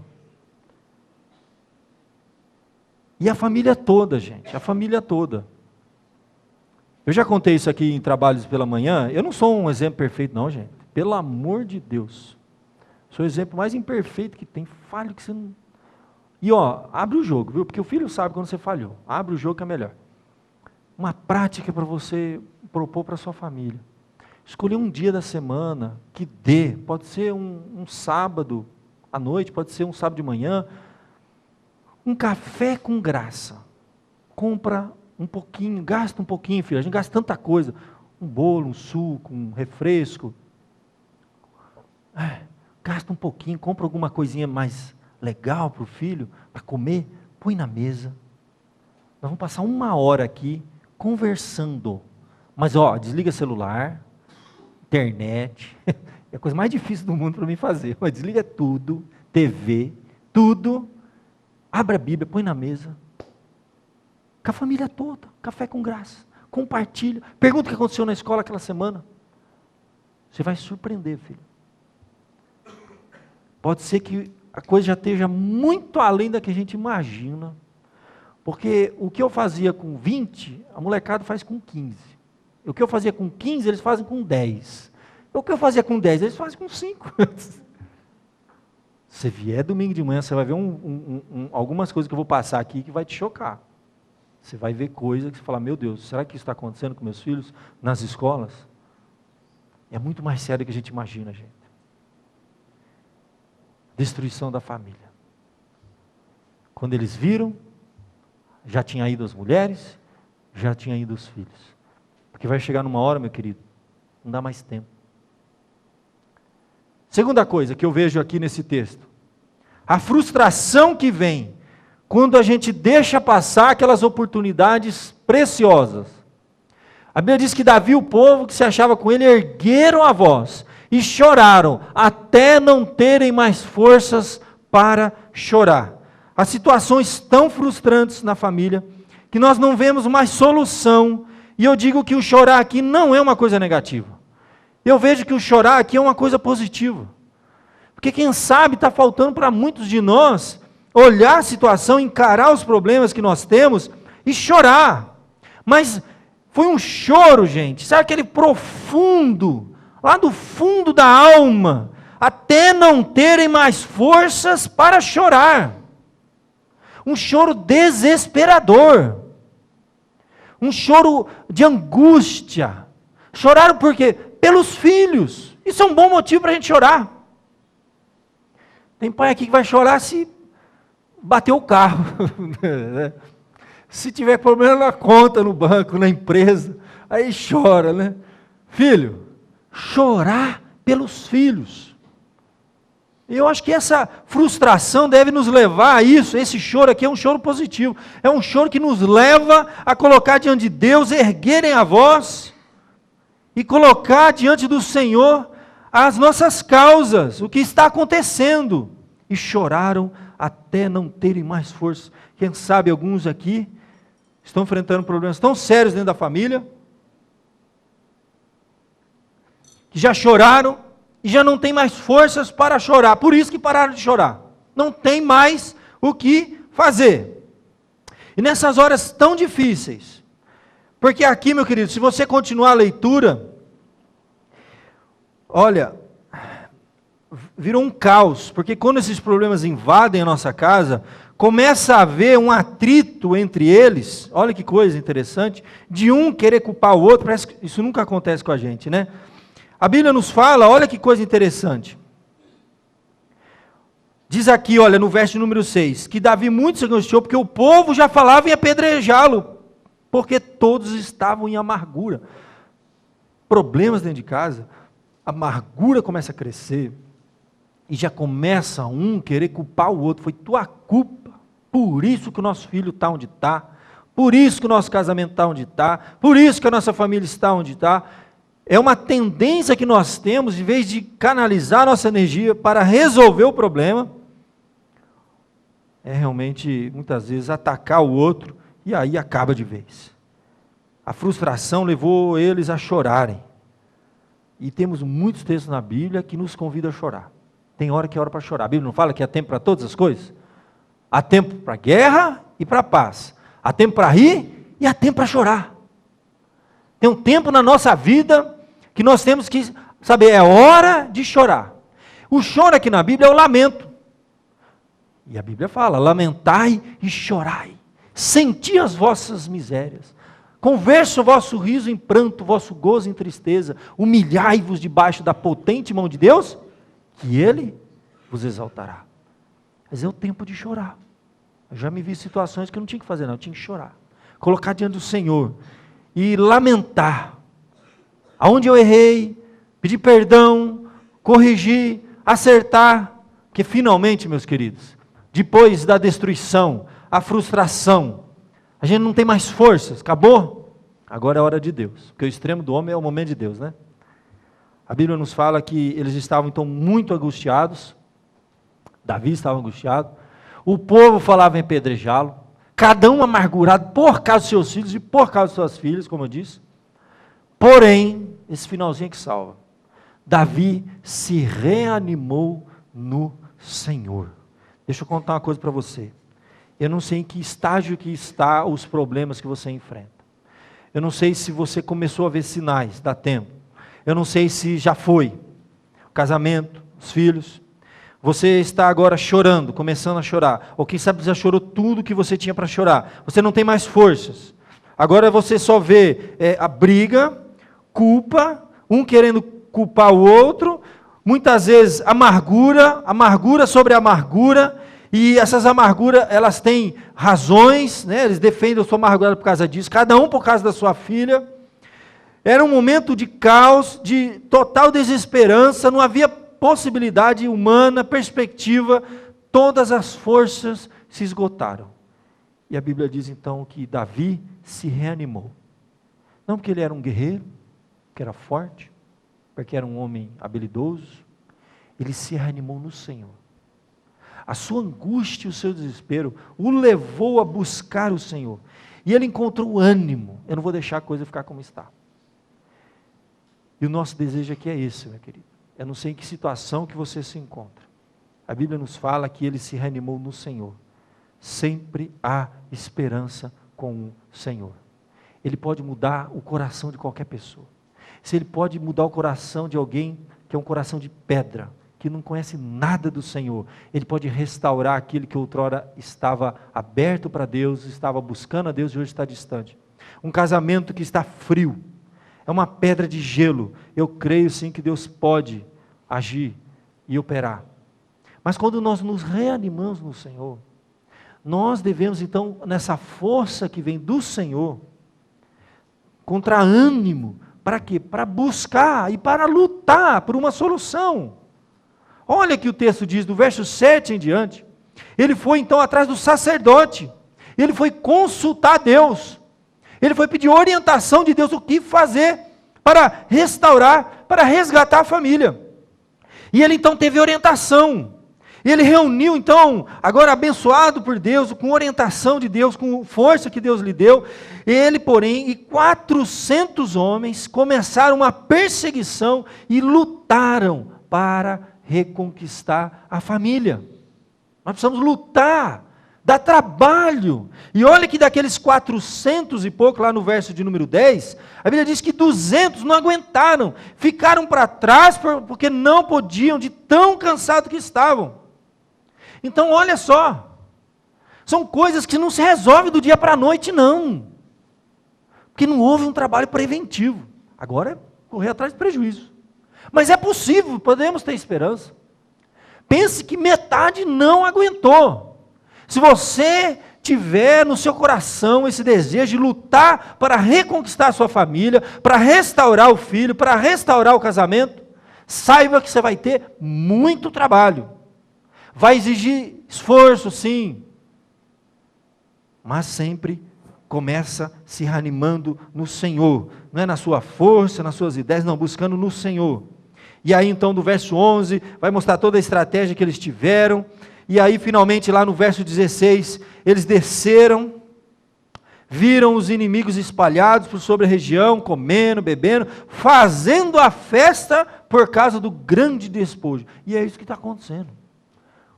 E a família toda, gente, a família toda. Eu já contei isso aqui em trabalhos pela manhã, eu não sou um exemplo perfeito não, gente. Pelo amor de Deus. Sou o exemplo mais imperfeito que tem, falho que você não... E ó, abre o jogo, viu? Porque o filho sabe quando você falhou. Abre o jogo que é melhor. Uma prática para você propor para a sua família. Escolher um dia da semana que dê, pode ser um sábado à noite, pode ser um sábado de manhã, um café com graça. Compra um pouquinho, gasta um pouquinho, filho, a gente gasta tanta coisa, um bolo, um suco, um refresco, gasta um pouquinho, compra alguma coisinha mais legal para o filho, para comer, põe na mesa, nós vamos passar 1 hora aqui, conversando, mas ó, desliga celular, internet, é a coisa mais difícil do mundo para mim fazer, mas desliga tudo, TV, tudo, abre a Bíblia, põe na mesa, com a família toda, café com graça, compartilha, pergunta o que aconteceu na escola aquela semana, Você vai se surpreender, filho. Pode ser que a coisa já esteja muito além da que a gente imagina. Porque o que eu fazia com 20, a molecada faz com 15. O que eu fazia com 15, eles fazem com 10. O que eu fazia com 10, eles fazem com 5. Se vier domingo de manhã, você vai ver algumas coisas que eu vou passar aqui que vai te chocar. Você vai ver coisas que você fala, meu Deus, será que isso está acontecendo com meus filhos nas escolas? É muito mais sério do que a gente imagina, gente. Destruição da família. Quando eles viram, já tinha ido as mulheres, já tinha ido os filhos. Porque vai chegar numa hora, meu querido, não dá mais tempo. Segunda coisa que eu vejo aqui nesse texto, a frustração que vem quando a gente deixa passar aquelas oportunidades preciosas. A Bíblia diz que Davi e o povo que se achava com ele ergueram a voz e choraram até não terem mais forças para chorar. Há situações tão frustrantes na família que nós não vemos mais solução, e eu digo que o chorar aqui não é uma coisa negativa. Eu vejo que o chorar aqui é uma coisa positiva. Porque quem sabe está faltando para muitos de nós olhar a situação, encarar os problemas que nós temos e chorar. Mas foi um choro, gente, sabe aquele profundo, lá do fundo da alma, até não terem mais forças para chorar. Um choro desesperador. Um choro de angústia. Choraram por quê? Pelos filhos. Isso é um bom motivo para a gente chorar. Tem pai aqui que vai chorar se bater o carro. Se tiver problema na conta, no banco, na empresa, aí chora, né? Filho, chorar pelos filhos. Eu acho que essa frustração deve nos levar a isso. Esse choro aqui é um choro positivo. É um choro que nos leva a colocar diante de Deus, erguerem a voz e colocar diante do Senhor as nossas causas, o que está acontecendo. E choraram até não terem mais força. Quem sabe alguns aqui estão enfrentando problemas tão sérios dentro da família, que já choraram e já não tem mais forças para chorar. Por isso que pararam de chorar. Não tem mais o que fazer. E nessas horas tão difíceis, porque aqui, meu querido, se você continuar a leitura, olha, virou um caos, porque quando esses problemas invadem a nossa casa, começa a haver um atrito entre eles, olha que coisa interessante, de um querer culpar o outro. Parece que isso nunca acontece com a gente, né? A Bíblia nos fala, olha que coisa interessante, diz aqui, olha, no verso número 6, que Davi muito se angustiou, porque o povo já falava em apedrejá-lo, porque todos estavam em amargura, problemas dentro de casa, a amargura começa a crescer, e já começa um querer culpar o outro, foi tua culpa, por isso que o nosso filho está onde está, por isso que o nosso casamento está onde está, por isso que a nossa família está onde está. É uma tendência que nós temos, em vez de canalizar nossa energia para resolver o problema, é realmente, muitas vezes, atacar o outro, e aí acaba de vez. A frustração levou eles a chorarem. E temos muitos textos na Bíblia que nos convidam a chorar. Tem hora que é hora para chorar. A Bíblia não fala que há tempo para todas as coisas? Há tempo para guerra e para paz. Há tempo para rir e há tempo para chorar. Tem um tempo na nossa vida que nós temos que saber, é hora de chorar. O choro aqui na Bíblia é o lamento. E a Bíblia fala, lamentai e chorai. Senti as vossas misérias. Conversa o vosso riso em pranto, o vosso gozo em tristeza. Humilhai-vos debaixo da potente mão de Deus, que Ele vos exaltará. Mas é o tempo de chorar. Eu já me vi em situações que eu não tinha que fazer, não, eu tinha que chorar. Colocar diante do Senhor e lamentar. Aonde eu errei, pedir perdão, corrigir, acertar. Porque finalmente, meus queridos, depois da destruição, a frustração, a gente não tem mais forças, acabou? Agora é a hora de Deus, porque o extremo do homem é o momento de Deus, né? A Bíblia nos fala que eles estavam então muito angustiados, Davi estava angustiado, o povo falava em apedrejá-lo, cada um amargurado por causa dos seus filhos e por causa das suas filhas, como eu disse. Porém, esse finalzinho é que salva. Davi se reanimou no Senhor. Deixa eu contar uma coisa para você. Eu não sei em que estágio que está os problemas que você enfrenta. Eu não sei se você começou a ver sinais, dá tempo. Eu não sei se já foi. O casamento, os filhos. Você está agora chorando, começando a chorar. Ou quem sabe já chorou tudo que você tinha para chorar. Você não tem mais forças. Agora você só vê a briga, culpa, um querendo culpar o outro. Muitas vezes amargura sobre amargura. E essas amarguras, elas têm razões, né? Eles defendem a sua amargura por causa disso, cada um por causa da sua filha. Era um momento de caos, de total desesperança, não havia possibilidade humana, perspectiva, todas as forças se esgotaram. E a Bíblia diz então que Davi se reanimou. Não porque ele era um guerreiro, porque era forte, porque era um homem habilidoso, ele se reanimou no Senhor. A sua angústia e o seu desespero o levou a buscar o Senhor. E ele encontrou ânimo. Eu não vou deixar a coisa ficar como está. E o nosso desejo aqui é esse, meu querido. Eu não sei em que situação que você se encontra. A Bíblia nos fala que ele se reanimou no Senhor. Sempre há esperança com o Senhor. Ele pode mudar o coração de qualquer pessoa. Se ele pode mudar o coração de alguém que é um coração de pedra, que não conhece nada do Senhor, ele pode restaurar aquilo que outrora estava aberto para Deus, estava buscando a Deus e hoje está distante. Um casamento que está frio, é uma pedra de gelo. Eu creio sim que Deus pode agir e operar. Mas quando nós nos reanimamos no Senhor, nós devemos então, nessa força que vem do Senhor, contra ânimo, para quê? Para buscar e para lutar por uma solução. Olha que o texto diz, do verso 7 em diante, ele foi então atrás do sacerdote, ele foi consultar Deus, ele foi pedir orientação de Deus, o que fazer para restaurar, para resgatar a família. E ele então teve orientação, ele reuniu então, agora abençoado por Deus, com orientação de Deus, com força que Deus lhe deu, ele porém, e 400 homens começaram uma perseguição e lutaram para reconquistar a família. Nós precisamos lutar, dá trabalho. E olha que daqueles 400 e pouco, lá no verso de número 10, a Bíblia diz que 200 não aguentaram, ficaram para trás porque não podiam, de tão cansados que estavam. Então olha só, são coisas que não se resolvem do dia para a noite não, porque não houve um trabalho preventivo. Agora é correr atrás de prejuízo. Mas é possível, podemos ter esperança. Pense que metade não aguentou. Se você tiver no seu coração esse desejo de lutar para reconquistar a sua família, para restaurar o filho, para restaurar o casamento, saiba que você vai ter muito trabalho. Vai exigir esforço, sim. Mas sempre começa se reanimando no Senhor. Não é na sua força, nas suas ideias, não, buscando no Senhor. E aí então do verso 11, vai mostrar toda a estratégia que eles tiveram. E aí finalmente lá no verso 16, eles desceram, viram os inimigos espalhados por sobre a região, comendo, bebendo, fazendo a festa por causa do grande despojo. E é isso que está acontecendo.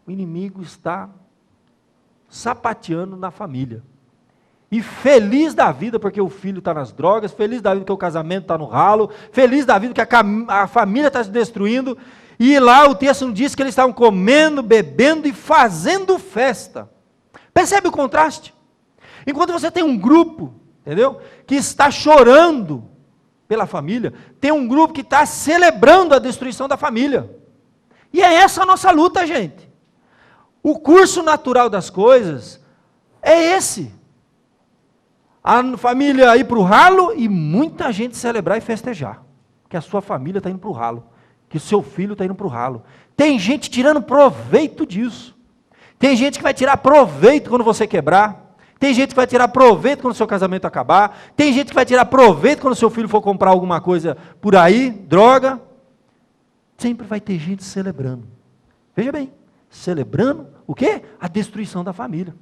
O inimigo está sapateando na família. E feliz da vida porque o filho está nas drogas, feliz da vida porque o casamento está no ralo, feliz da vida porque a família está se destruindo. E lá o texto diz que eles estavam comendo, bebendo e fazendo festa. Percebe o contraste? Enquanto você tem um grupo, entendeu? Que está chorando pela família, tem um grupo que está celebrando a destruição da família. E é essa a nossa luta, gente. O curso natural das coisas é esse. A família ir para o ralo e muita gente celebrar e festejar. Que a sua família está indo para o ralo. Que o seu filho está indo para o ralo. Tem gente tirando proveito disso. Tem gente que vai tirar proveito quando você quebrar. Tem gente que vai tirar proveito quando o seu casamento acabar. Tem gente que vai tirar proveito quando o seu filho for comprar alguma coisa por aí, droga. Sempre vai ter gente celebrando. Veja bem, celebrando o quê? A destruição da família.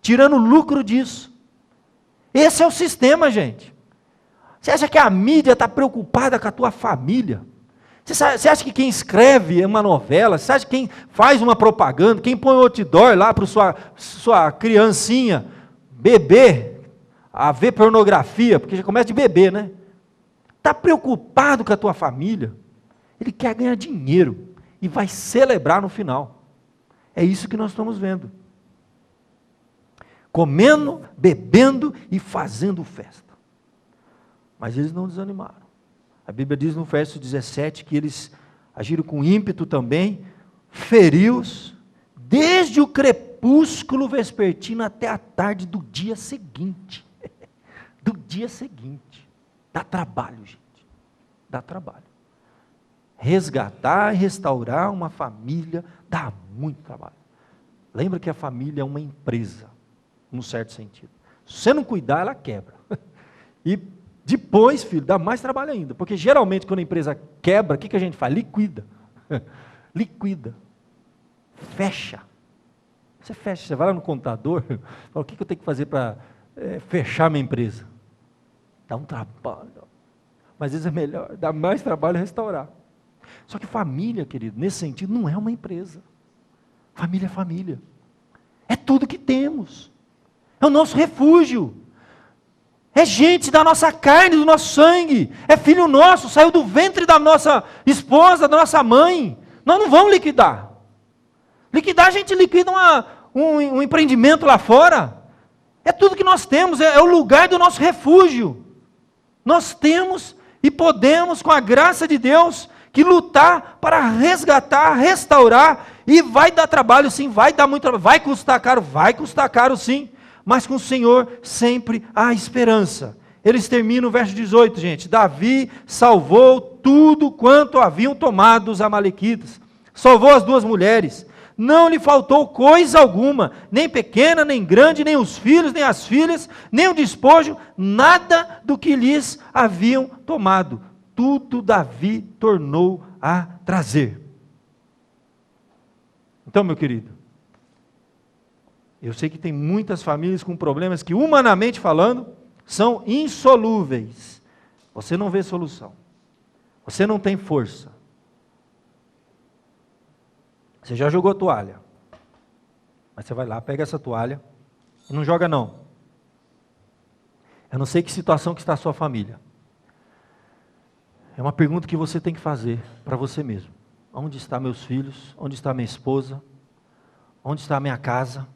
Tirando lucro disso. Esse é o sistema, gente. Você acha que a mídia está preocupada com a tua família? Você acha que quem escreve uma novela, você acha que quem faz uma propaganda, quem põe um outdoor lá para sua criancinha beber, a ver pornografia, porque já começa de beber, né? Está preocupado com a tua família? Ele quer ganhar dinheiro e vai celebrar no final. É isso que nós estamos vendo. Comendo, bebendo e fazendo festa. Mas eles não desanimaram. A Bíblia diz no verso 17 que eles agiram com ímpeto também, feriu-os, desde o crepúsculo vespertino até a tarde do dia seguinte. Do dia seguinte. Dá trabalho, gente. Dá trabalho. Resgatar e restaurar uma família dá muito trabalho. Lembra que a família é uma empresa, num certo sentido. Se você não cuidar, ela quebra. E depois, filho, dá mais trabalho ainda. Porque geralmente quando a empresa quebra, o que a gente faz? Liquida. Liquida. Fecha. Você fecha, você vai lá no contador, fala, o que eu tenho que fazer para fechar minha empresa? Dá um trabalho. Mas às vezes é melhor, dá mais trabalho restaurar. Só que família, querido, nesse sentido, não é uma empresa. Família é família. É tudo que temos. É o nosso refúgio. É gente da nossa carne, do nosso sangue. É filho nosso, saiu do ventre da nossa esposa, da nossa mãe. Nós não vamos liquidar. Liquidar, a gente liquida um empreendimento lá fora. É tudo que nós temos, é o lugar do nosso refúgio. Nós temos e podemos, com a graça de Deus, que lutar para resgatar, restaurar, e vai dar trabalho sim, vai dar muito trabalho, vai custar caro sim, mas com o Senhor sempre há esperança. Eles terminam o verso 18, gente, Davi salvou tudo quanto haviam tomado os amalequitas, salvou as 2 mulheres, não lhe faltou coisa alguma, nem pequena, nem grande, nem os filhos, nem as filhas, nem o despojo, nada do que lhes haviam tomado. Tudo Davi tornou a trazer. Então, meu querido, eu sei que tem muitas famílias com problemas que, humanamente falando, são insolúveis. Você não vê solução. Você não tem força. Você já jogou a toalha. Mas você vai lá, pega essa toalha e não joga não. Eu não sei que situação que está a sua família. É uma pergunta que você tem que fazer para você mesmo. Onde estão meus filhos? Onde está minha esposa? Onde está a minha casa?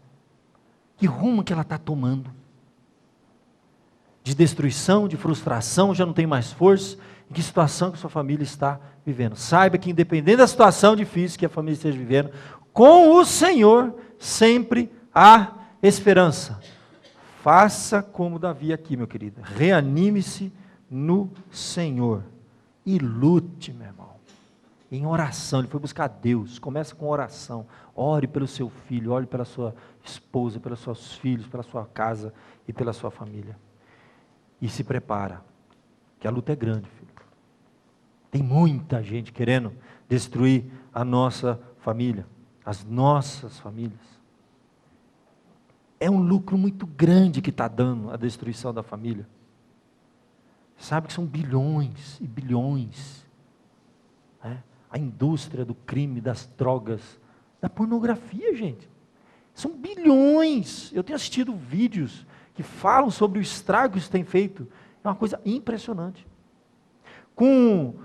Que rumo que ela está tomando? De destruição, de frustração, já não tem mais força? Em que situação que sua família está vivendo? Saiba que independente da situação difícil que a família esteja vivendo, com o Senhor sempre há esperança. Faça como Davi aqui, meu querido. Reanime-se no Senhor. E lute, meu irmão, em oração. Ele foi buscar Deus. Começa com oração. Ore pelo seu filho, ore pela sua esposa, pelos seus filhos, pela sua casa e pela sua família. E se prepara, que a luta é grande, filho. Tem muita gente querendo destruir a nossa família, as nossas famílias. É um lucro muito grande que está dando a destruição da família. Sabe que são bilhões e bilhões. Né? A indústria do crime, das drogas, da pornografia, gente. São bilhões. Eu tenho assistido vídeos que falam sobre o estrago que isso tem feito. É uma coisa impressionante. Com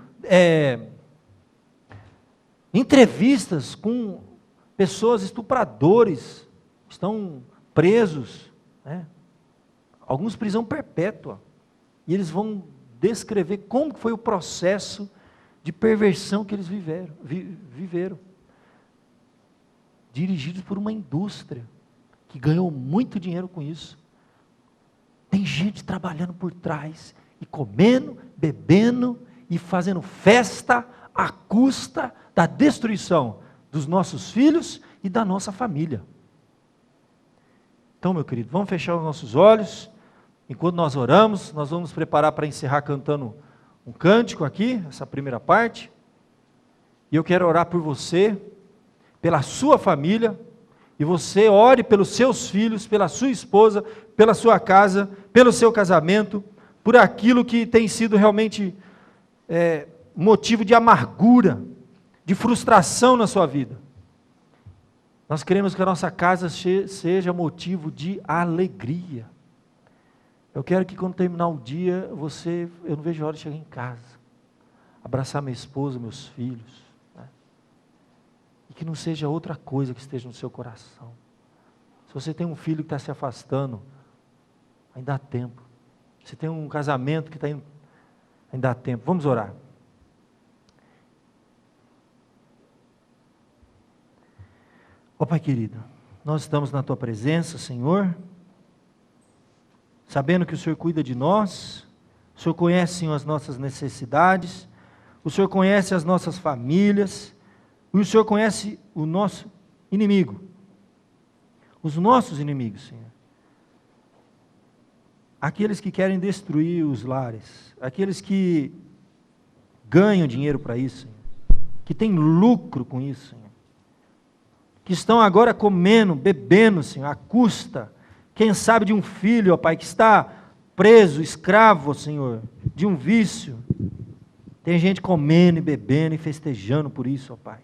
entrevistas com pessoas estupradores, estão presos, né? Alguns prisão perpétua. E eles vão descrever como foi o processo de perversão que eles viveram. Dirigidos por uma indústria que ganhou muito dinheiro com isso. Tem gente trabalhando por trás e comendo, bebendo e fazendo festa à custa da destruição dos nossos filhos e da nossa família. Então, meu querido, vamos fechar os nossos olhos. Enquanto nós oramos, nós vamos nos preparar para encerrar cantando um cântico aqui, essa primeira parte. E eu quero orar por você, pela sua família, e você ore pelos seus filhos, pela sua esposa, pela sua casa, pelo seu casamento, por aquilo que tem sido realmente motivo de amargura, de frustração na sua vida. Nós queremos que a nossa casa seja motivo de alegria. Eu quero que quando terminar o dia, eu não vejo a hora de chegar em casa, abraçar minha esposa, meus filhos, né? E que não seja outra coisa que esteja no seu coração. Se você tem um filho que está se afastando, ainda há tempo. Se tem um casamento que está indo, ainda há tempo. Vamos orar. Ó Pai querido, nós estamos na Tua presença, Senhor, sabendo que o Senhor cuida de nós, o Senhor conhece, Senhor, as nossas necessidades, o Senhor conhece as nossas famílias, e o Senhor conhece o nosso inimigo, os nossos inimigos, Senhor. Aqueles que querem destruir os lares, aqueles que ganham dinheiro para isso, Senhor, que têm lucro com isso, Senhor, que estão agora comendo, bebendo, Senhor, à custa, quem sabe de um filho, ó Pai, que está preso, escravo, Senhor, de um vício. Tem gente comendo e bebendo e festejando por isso, ó Pai.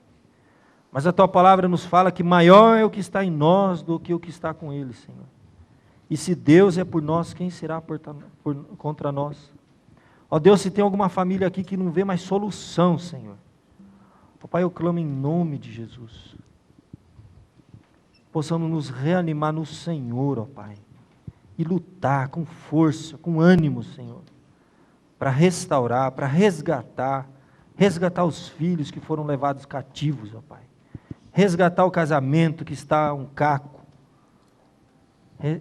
Mas a Tua palavra nos fala que maior é o que está em nós do que o que está com eles, Senhor. E se Deus é por nós, quem será contra nós? Ó Deus, se tem alguma família aqui que não vê mais solução, Senhor, ó Pai, eu clamo em nome de Jesus. Possamos nos reanimar no Senhor, ó Pai, e lutar com força, com ânimo, Senhor, para restaurar, para resgatar os filhos que foram levados cativos, ó Pai, resgatar o casamento que está um caco,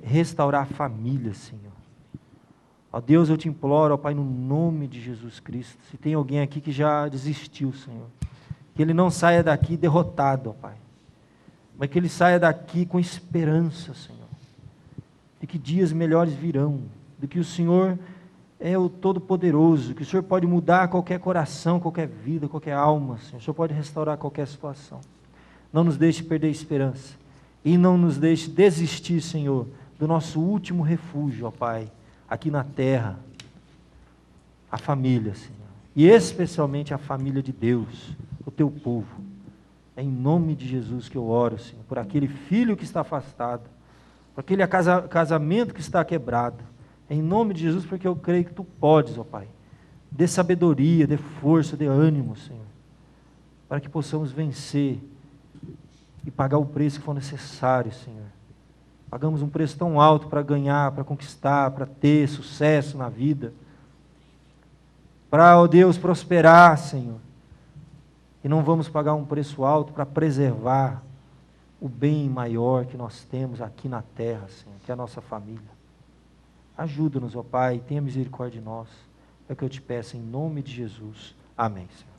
restaurar a família, Senhor. Ó Deus, eu te imploro, ó Pai, no nome de Jesus Cristo, se tem alguém aqui que já desistiu, Senhor, que ele não saia daqui derrotado, ó Pai, mas que ele saia daqui com esperança, Senhor, de que dias melhores virão, de que o Senhor é o Todo-Poderoso, que o Senhor pode mudar qualquer coração, qualquer vida, qualquer alma, Senhor. O Senhor pode restaurar qualquer situação. Não nos deixe perder a esperança, e não nos deixe desistir, Senhor, do nosso último refúgio, ó Pai, aqui na terra, a família, Senhor, e especialmente a família de Deus, o Teu povo. É em nome de Jesus que eu oro, Senhor, por aquele filho que está afastado, por aquele casamento que está quebrado. É em nome de Jesus, porque eu creio que Tu podes, ó Pai. Dê sabedoria, dê força, dê ânimo, Senhor, para que possamos vencer e pagar o preço que for necessário, Senhor. Pagamos um preço tão alto para ganhar, para conquistar, para ter sucesso na vida, para, ó Deus, prosperar, Senhor. E não vamos pagar um preço alto para preservar o bem maior que nós temos aqui na terra, Senhor, que é a nossa família. Ajuda-nos, ó Pai, tenha misericórdia de nós. É o que eu te peço em nome de Jesus. Amém, Senhor.